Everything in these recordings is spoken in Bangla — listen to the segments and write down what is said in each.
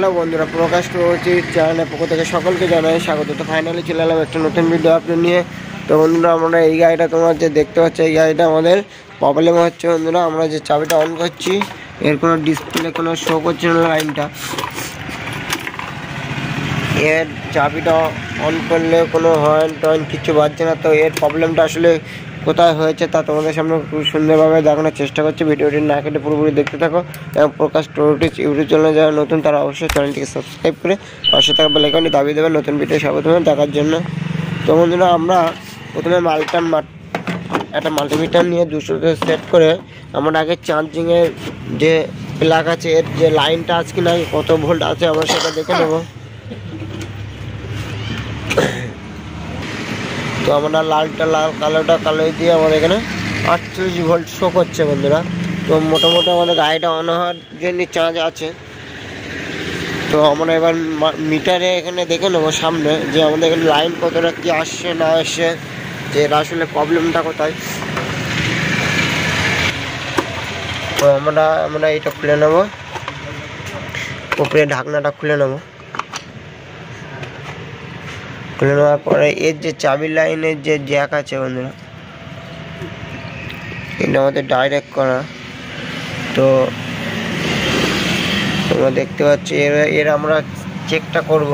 হ্যালো বন্ধুরা, প্রকাশ টোচির চ্যানেলের পক্ষ থেকে সকলকে জানাই স্বাগত। তো ফাইনালি চলে এলাম একটা নতুন ভিডিও আপলোড নিয়ে। তো বন্ধুরা, আমরা এই গাড়িটা তোমরা যে দেখতে পাচ্ছ, এই গাড়িটা আমাদের প্রবলেম হচ্ছে বন্ধুরা। আমরা যে চাবিটা অন করছি, এর কোনো ডিসপ্লে কোনো শো করছে না লাইনটা। এর চাবিটা অন করলে কোনো হর্ন টর্ন কিছু বাজছে না। তো এর প্রবলেমটা আসলে কোথায় হয়েছে তা তোমাদের সামনে খুব সুন্দরভাবে দেখানোর চেষ্টা করছি। ভিডিওটি না কেটে পুরোপুরি দেখতে থাকো এবং প্রকাশ টোটিচ ইউটিউব চ্যানেলে যারা নতুন তারা অবশ্যই চ্যানেলটিকে সাবস্ক্রাইব করে পাশে থাকা বেল আইকনটি দাবিয়ে দেবেন নতুন ভিডিও সর্বপ্রথমে দেখার জন্য। তো বন্ধুরা, আমরা প্রথমে একটা মাল্টিমিটার নিয়ে 200তে সেট করে আমরা আগে চার্জিংয়ের যে প্লাগ আছে, এর যে লাইনটা আছে কি না, কত ভোল্ট আছে আমরা সেটা দেখে নেবো। তো আমরা লালটা লাল, কালোটা কালো দিয়ে আমাদের এখানে 48 ভোল্ট শো করছে বন্ধুরা। তো মোটামুটি আমাদের গাড়িটা অন হওয়ার জন্য চার্জ আছে। তো আমরা এবার মিটারে এখানে দেখে নেবো সামনে যে আমাদের এখানে লাইন কতটা কি আসছে না আসছে, যে এর আসলে প্রবলেমটা কোথায়। তো আমরা এটা খুলে নেবো, উপরে ঢাকনাটা খুলে নেবো। খুলে নেওয়ার পরে এর যে চাবির লাইনের যে জ্যাক আছে বন্ধুরা, এটা আমাদের ডাইরেক্ট করা। তো তোমরা দেখতে পাচ্ছি এর আমরা চেকটা করব।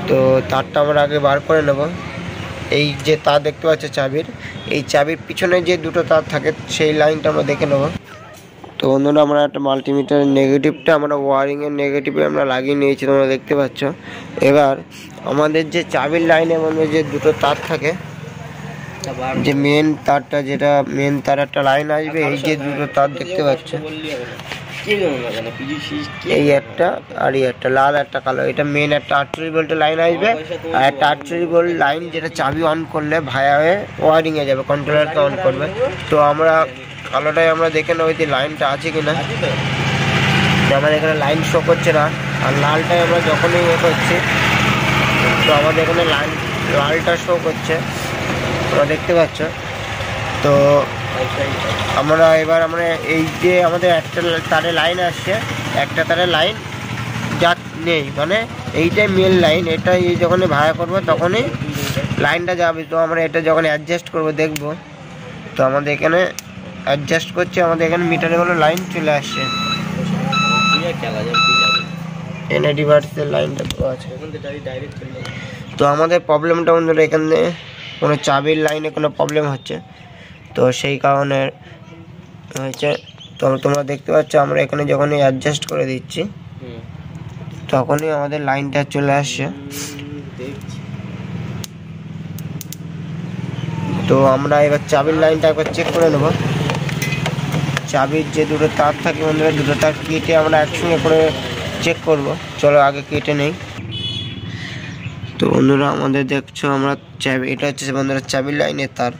তো তারটা আমরা আগে বার করে নেব। এই যে তার দেখতে পাচ্ছি চাবির, এই চাবির পিছনে যে দুটো তার থাকে সেই লাইনটা আমরা দেখে নেব। তো বন্ধুরা, আমরা একটা মাল্টিমিটারের নেগেটিভটা আমরা ওয়ারিংয়ের নেগেটিভে আমরা লাগিয়ে নিয়েছি, তোমরা দেখতে পাচ্ছ। এবার আমাদের যে চাবির লাইনের মধ্যে যে দুটো তার থাকে, যে মেন তারটা, যেটা মেন তার একটা লাইন আসবে, এই যে দুটো তার দেখতে পাচ্ছ, এই একটা আর এই একটা লাল একটা কালো, এটা মেন একটা 48 ভোল্টের লাইন আসবে। আর একটা 48 ভোল্ট লাইন যেটা চাবি অন করলে ভায়া হয়ে ওয়ারিংয়ে যাবে, কন্ট্রোলারকে অন করবে। তো আমরা কালোটাই আমরা দেখে নেবো যে লাইনটা আছে কিনা। আমাদের এখানে লাইন শো করছে না। আর লালটাই আমরা যখনই ইয়ে করছি, তো আমাদের এখানে লালটা শো করছে, তোমরা দেখতে পাচ্ছ। তো আমরা এই যে আমাদের একটা তারে লাইন আসছে, একটা তারে লাইন যা নেই, মানে এইটাই মেন লাইন। এটা এই যখনই ভাড়া করবো তখনই লাইনটা যাবে। তো আমরা এটা যখন অ্যাডজাস্ট করবো দেখবো। তো আমাদের এখানে অ্যাডজাস্ট করছে, আমাদের এখানে মিটারে কোনো লাইন চলে আসছে, এনে রিভার্সের লাইনটা আছে। তো আমাদের প্রবলেমটা বন্ধুরা, এখানে কোনো চাবির লাইনে কোনো প্রবলেম হচ্ছে, তো সেই কারণে হয়েছে। তো তোমরা দেখতে পাচ্ছ, আমরা এখানে যখনই অ্যাডজাস্ট করে দিচ্ছি তখনই আমাদের লাইনটা চলে আসছে। তো আমরা এবার চাবির লাইনটা একবার চেক করে নেব। চাবির যে দুটো তার থাকে বন্ধুরা, দুটো তার কেটে আমরা একসঙ্গে করে চেক করব। চলো আগে কেটে নেই। তো বন্ধুরা, আমাদের দেখছো আমরা এটা হচ্ছে বন্ধুরা চাবির লাইনের তার।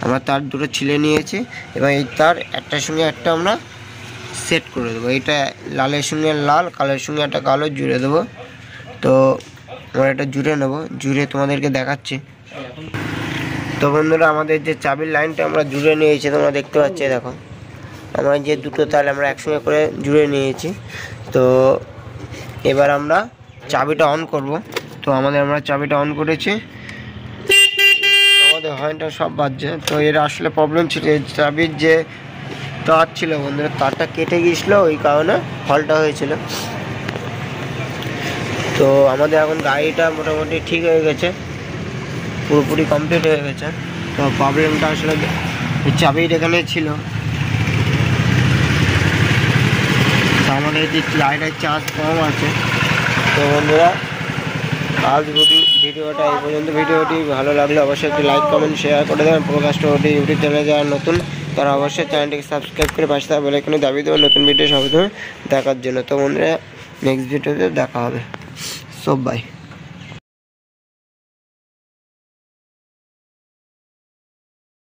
আমরা তার দুটো ছিলে নিয়েছি এবং এই তার একটার সঙ্গে একটা আমরা সেট করে দেবো। এটা লালের সঙ্গে লাল, কালোর সঙ্গে একটা কালো জুড়ে দেবো। তো আমরা এটা জুড়ে নেব, জুড়ে তোমাদেরকে দেখাচ্ছি। তো বন্ধুরা, আমাদের যে চাবির লাইনটা আমরা জুড়ে নিয়েছি, তোমরা দেখতে পাচ্ছ, দেখো আমরা যে দুটো তার আমরা একসঙ্গে করে জুড়ে নিয়েছি। তো এবার আমরা চাবিটা অন করব। তো আমরা চাবিটা অন করেছি, আমাদের হর্নটা সব বাজছে। তো এর আসলে প্রবলেম ছিল, চাবির যে তার ছিল বন্ধুরা, তারটা কেটে গিয়েছিলো, ওই কারণে ফলটা হয়েছিল। তো আমাদের এখন গাড়িটা মোটামুটি ঠিক হয়ে গেছে, পুরোপুরি কমপ্লিট হয়ে গেছে। তো প্রবলেমটা আসলে চাবির এখানে ছিল। তো আমাদের যে গাড়িটার চার্জ কম আছে। তো বন্ধুরা, আজ ভিডিওটা এই পর্যন্ত। ভিডিওটি ভালো লাগলে অবশ্যই একটি লাইক কমেন্ট শেয়ার করে দেবেন। প্রকাশ টোটি ইউটিউব চ্যানেলে যারা নতুন তারা অবশ্যই চ্যানেলটিকে সাবস্ক্রাইব করে পাশে থাকা বেল আইকনে দাবিয়ে দেবেন নতুন ভিডিও সবসময় দেখার জন্য। তো বন্ধুরা, নেক্সট ভিডিওতে দেখা হবে। সব বাই।